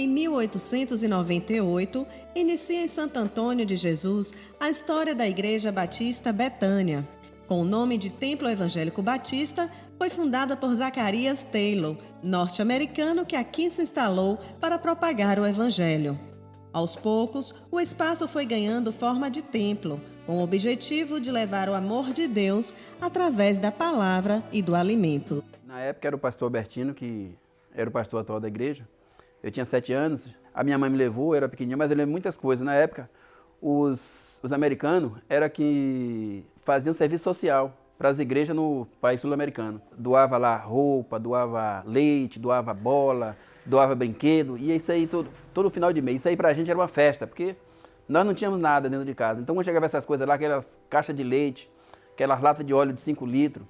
Em 1898, inicia em Santo Antônio de Jesus a história da Igreja Batista Betânia. Com o nome de Templo Evangélico Batista, foi fundada por Zacarias Taylor, norte-americano que aqui se instalou para propagar o Evangelho. Aos poucos, o espaço foi ganhando forma de templo, com o objetivo de levar o amor de Deus através da palavra e do alimento. Na época era o pastor Albertino, que era o pastor atual da igreja. Eu tinha 7 anos, a minha mãe me levou, eu era pequenininho, mas eu lembro muitas coisas. Na época, os americanos era que faziam serviço social para as igrejas no país sul-americano. Doava lá roupa, doava leite, doava bola, doava brinquedo, e isso aí todo final de mês. Isso aí pra gente era uma festa, porque nós não tínhamos nada dentro de casa. Então quando chegava essas coisas lá, aquelas caixas de leite, aquelas latas de óleo de 5 litros,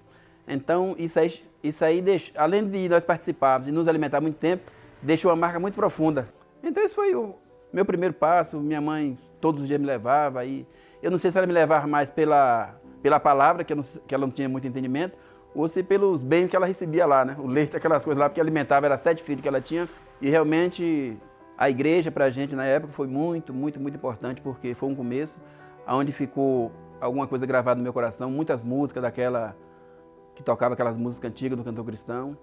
então isso aí além de nós participarmos e nos alimentar muito tempo, deixou uma marca muito profunda. Então esse foi o meu primeiro passo. Minha mãe todos os dias me levava, e eu não sei se ela me levava mais pela palavra, que ela não tinha muito entendimento, ou se pelos bens que ela recebia lá, né? O leite, aquelas coisas lá, porque alimentava, era 7 filhos que ela tinha. E realmente a igreja pra gente na época foi muito, muito, muito importante, porque foi um começo onde ficou alguma coisa gravada no meu coração, muitas músicas daquela que tocava aquelas músicas antigas do cantor cristão.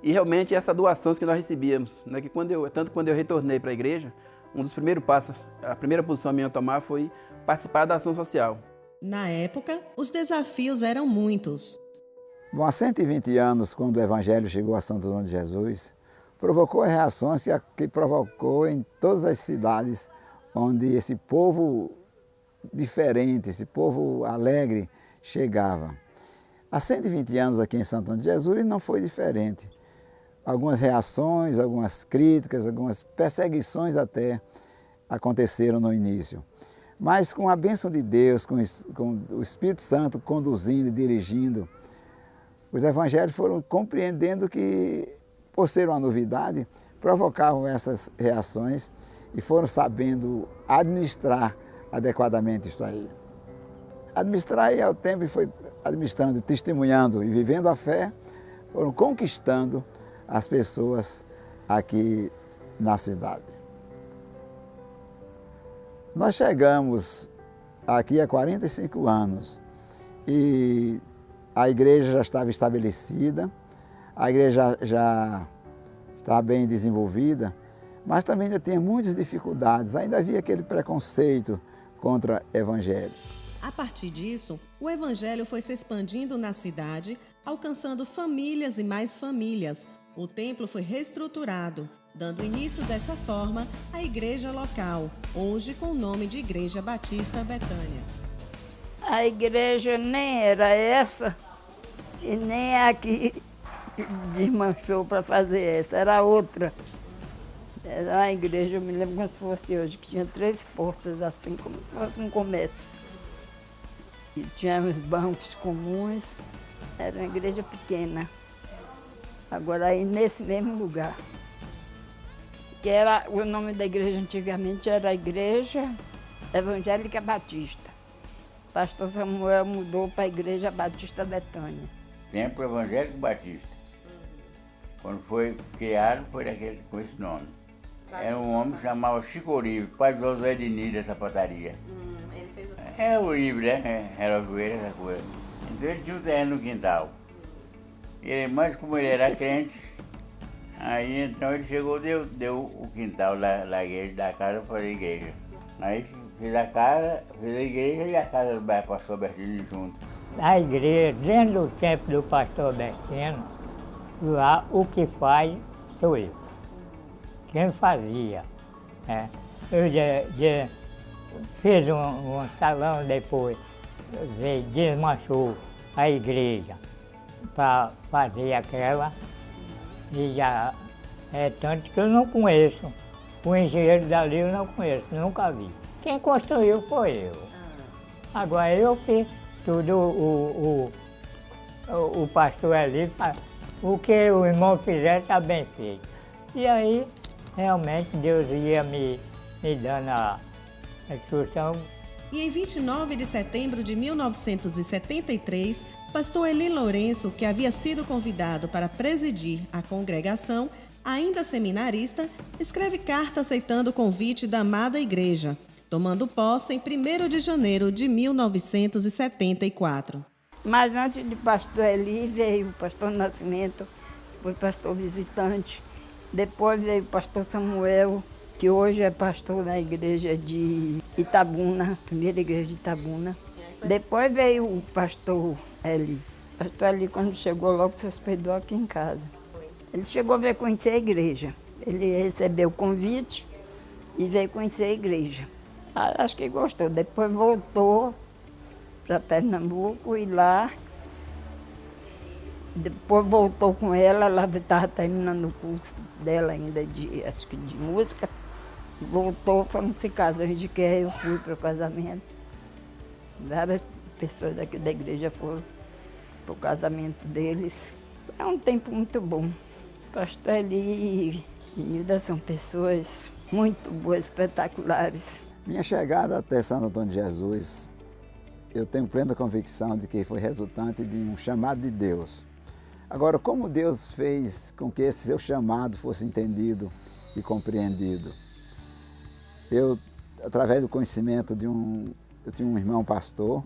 E realmente essas doações que nós recebíamos, né? Que quando eu retornei para a igreja, um dos primeiros passos, a primeira posição minha a tomar foi participar da ação social. Na época, os desafios eram muitos. Bom, há 120 anos, quando o Evangelho chegou a Santo Antônio de Jesus, provocou reações que provocou em todas as cidades onde esse povo diferente, esse povo alegre chegava. Há 120 anos aqui em Santo Antônio de Jesus não foi diferente. Algumas reações, algumas críticas, algumas perseguições até aconteceram no início. Mas com a bênção de Deus, com o Espírito Santo conduzindo e dirigindo, os evangelhos foram compreendendo que, por ser uma novidade, provocavam essas reações e foram sabendo administrar adequadamente isso aí. Administrar e ao tempo e foi administrando, testemunhando e vivendo a fé, foram conquistando as pessoas aqui na cidade. Nós chegamos aqui há 45 anos e a igreja já estava estabelecida, a igreja já estava bem desenvolvida, mas também ainda tinha muitas dificuldades, ainda havia aquele preconceito contra o evangelho. A partir disso, o evangelho foi se expandindo na cidade, alcançando famílias e mais famílias. O templo foi reestruturado, dando início dessa forma à igreja local, hoje com o nome de Igreja Batista Betânia. A igreja nem era essa e nem aqui desmanchou para fazer essa, era outra. Era a igreja, eu me lembro como se fosse hoje, que tinha 3 portas, assim como se fosse um comércio. E tinha os bancos comuns, era uma igreja pequena. Agora aí nesse mesmo lugar. Que era, o nome da igreja antigamente era Igreja Evangélica Batista. O pastor Samuel mudou para a Igreja Batista Betânia. Templo Evangélico Batista. Quando foi criado, foi com esse nome. Era um homem que chamava Chico Uribe, pai de José Diniz dessa pataria. Ele fez o... É Uribe, né? Era o joelho, essa coisa. Então ele tinha um terreno no quintal. Mas como ele era crente, aí então ele chegou, deu o quintal da igreja, da casa para a igreja. Aí fez a igreja e a casa do pastor Albertino junto. A igreja, dentro do templo do pastor Albertino, lá o que faz sou eu. Quem fazia. Né? Eu fiz um salão depois, desmanchou a igreja para fazer aquela, e já é tanto que eu não conheço. O engenheiro dali eu não conheço, nunca vi. Quem construiu foi eu. Agora eu fiz tudo, o pastor ali, o que o irmão fizer está bem feito. E aí, realmente, Deus ia me dando a instrução. E em 29 de setembro de 1973, pastor Eli Lourenço, que havia sido convidado para presidir a congregação, ainda seminarista, escreve carta aceitando o convite da amada igreja, tomando posse em 1º de janeiro de 1974. Mas antes de pastor Eli veio o pastor Nascimento, foi pastor visitante. Depois veio o pastor Samuel, que hoje é pastor da igreja de Itabuna, primeira igreja de Itabuna. Depois veio o pastor Eli. O pastor Eli, quando chegou, logo se hospedou aqui em casa. Ele chegou a vir conhecer a igreja. Ele recebeu o convite e veio conhecer a igreja. Acho que gostou. Depois voltou para Pernambuco e lá, depois voltou com ela estava terminando o curso dela ainda, acho que de música. Voltou, foram se casar, de que eu fui para o casamento. Várias pessoas daqui da igreja foram para o casamento deles. É um tempo muito bom. Pastor Eli e Nilda são pessoas muito boas, espetaculares. Minha chegada até Santo Antônio de Jesus, eu tenho plena convicção de que foi resultante de um chamado de Deus. Agora, como Deus fez com que esse seu chamado fosse entendido e compreendido? Eu, através do conhecimento eu tinha um irmão pastor,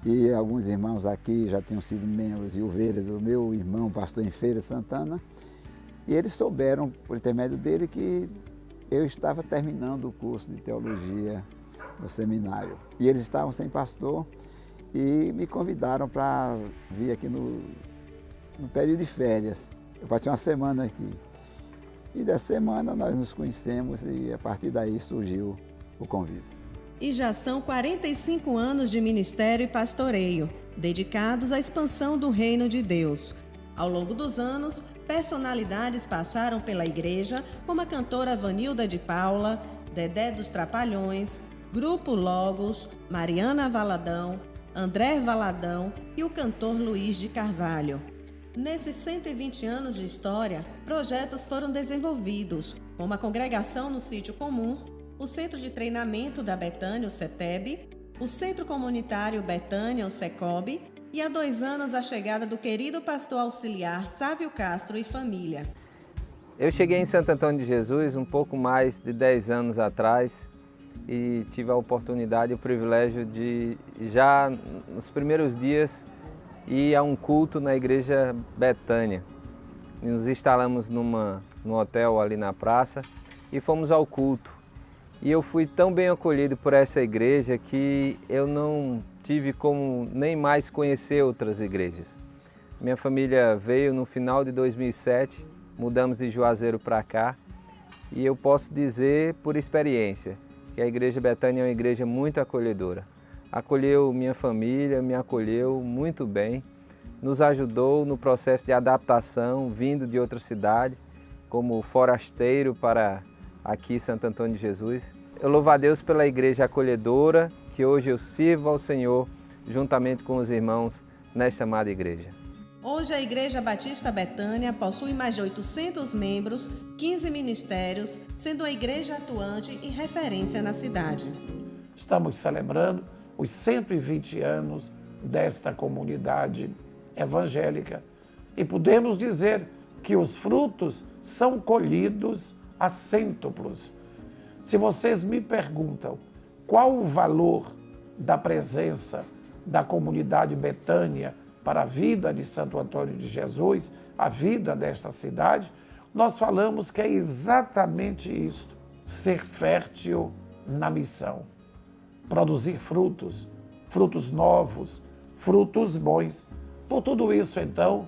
e alguns irmãos aqui já tinham sido membros e ovelhas do meu irmão pastor em Feira de Santana, e eles souberam, por intermédio dele, que eu estava terminando o curso de teologia no seminário. E eles estavam sem pastor e me convidaram para vir aqui no período de férias. Eu passei uma semana aqui. E dessa semana nós nos conhecemos e a partir daí surgiu o convite. E já são 45 anos de ministério e pastoreio, dedicados à expansão do reino de Deus. Ao longo dos anos, personalidades passaram pela igreja, como a cantora Vanilda de Paula, Dedé dos Trapalhões, Grupo Logos, Mariana Valadão, André Valadão e o cantor Luiz de Carvalho. Nesses 120 anos de história, projetos foram desenvolvidos, como a congregação no Sítio Comum, o Centro de Treinamento da Betânia, o CETEB, o Centro Comunitário Betânia, o SECOB, e há 2 anos a chegada do querido pastor auxiliar Sávio Castro e família. Eu cheguei em Santo Antônio de Jesus um pouco mais de 10 anos atrás e tive a oportunidade e o privilégio de, já nos primeiros dias, ir a um culto na igreja Betânia. Nos instalamos num hotel ali na praça e fomos ao culto. E eu fui tão bem acolhido por essa igreja que eu não tive como nem mais conhecer outras igrejas. Minha família veio no final de 2007, mudamos de Juazeiro para cá e eu posso dizer por experiência que a igreja Betânia é uma igreja muito acolhedora. Acolheu minha família, me acolheu muito bem, nos ajudou no processo de adaptação, vindo de outra cidade, como forasteiro para aqui Santo Antônio de Jesus. Eu louvo a Deus pela igreja acolhedora, que hoje eu sirvo ao Senhor juntamente com os irmãos nesta amada igreja. Hoje a Igreja Batista Betânia possui mais de 800 membros, 15 ministérios, sendo a igreja atuante e referência na cidade. Estamos celebrando os 120 anos desta comunidade evangélica e podemos dizer que os frutos são colhidos a cêntuplos. Se vocês me perguntam qual o valor da presença da comunidade Betânia para a vida de Santo Antônio de Jesus, a vida desta cidade, nós falamos que é exatamente isto, ser fértil na missão, produzir frutos, frutos novos, frutos bons. Por tudo isso, então,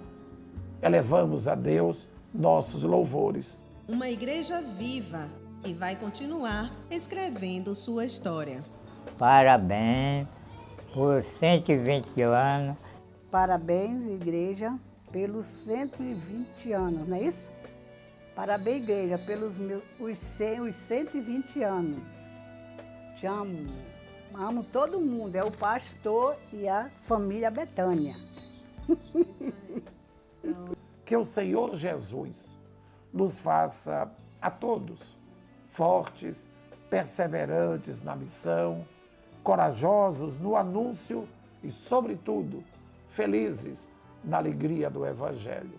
elevamos a Deus nossos louvores. Uma igreja viva e vai continuar escrevendo sua história. Parabéns por 120 anos. Parabéns, igreja, pelos 120 anos, não é isso? Parabéns, igreja, pelos os 120 anos. Te amo. Amo todo mundo, é o pastor e a família Betânia. Que o Senhor Jesus nos faça a todos fortes, perseverantes na missão, corajosos no anúncio e, sobretudo, felizes na alegria do Evangelho.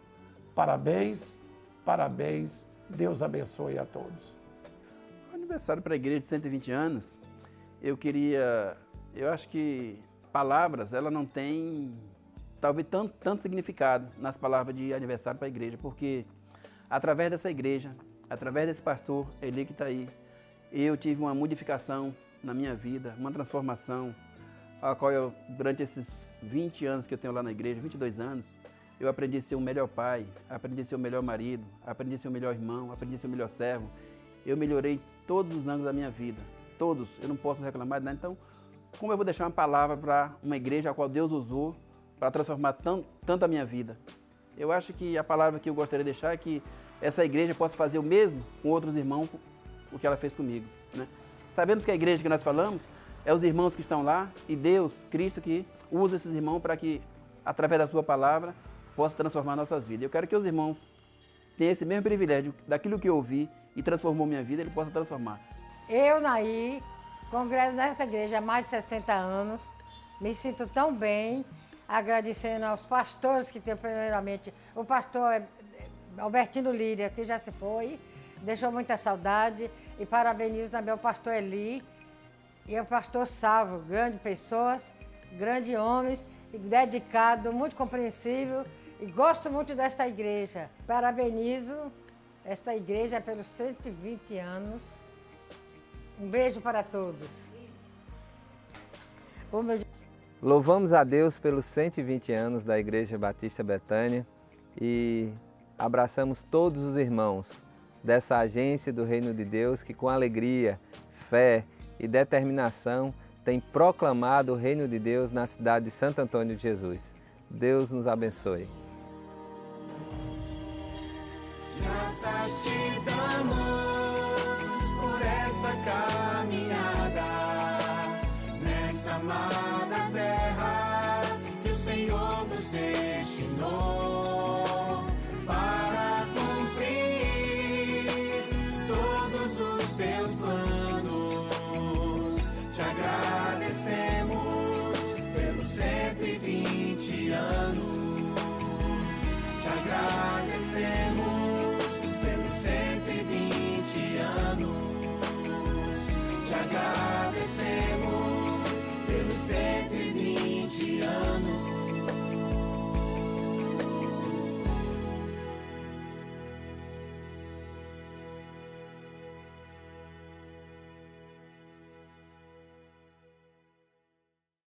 Parabéns, parabéns, Deus abençoe a todos. O aniversário para a igreja de 120 anos, eu acho que palavras, ela não tem talvez tanto significado nas palavras de aniversário para a igreja, porque através dessa igreja, através desse pastor Eli que está aí, eu tive uma modificação na minha vida, uma transformação, a qual eu, durante esses 20 anos que eu tenho lá na igreja, 22 anos, eu aprendi a ser o melhor pai, aprendi a ser o melhor marido, aprendi a ser o melhor irmão, aprendi a ser o melhor servo. Eu melhorei todos os ângulos da minha vida, todos, eu não posso reclamar de nada. Então, como eu vou deixar uma palavra para uma igreja a qual Deus usou para transformar tanto a minha vida? Eu acho que a palavra que eu gostaria de deixar é que essa igreja possa fazer o mesmo com outros irmãos, o que ela fez comigo, né? Sabemos que a igreja que nós falamos é os irmãos que estão lá e Deus, Cristo, que usa esses irmãos para que, através da sua palavra, possa transformar nossas vidas. Eu quero que os irmãos tenham esse mesmo privilégio daquilo que eu ouvi e transformou minha vida, ele possa transformar. Eu, Naí, congresso nessa igreja há mais de 60 anos, me sinto tão bem, agradecendo aos pastores que tem primeiramente, o pastor Albertino Líria, que já se foi, deixou muita saudade, e parabenizo também o pastor Eli e o pastor Salvo, grandes pessoas, grandes homens, dedicado, muito compreensível, e gosto muito desta igreja. Parabenizo esta igreja pelos 120 anos. Um beijo para todos. Louvamos a Deus pelos 120 anos da Igreja Batista Betânia e abraçamos todos os irmãos dessa agência do Reino de Deus que com alegria, fé e determinação tem proclamado o Reino de Deus na cidade de Santo Antônio de Jesus. Deus nos abençoe. Graças te damos por esta caminhada, nesta amada terra que o Senhor nos destinou para cumprir todos os teus planos. Te agradecemos pelos 120 anos. Te agradecemos pelos 120 anos. Te agradecemos pelos 120 anos.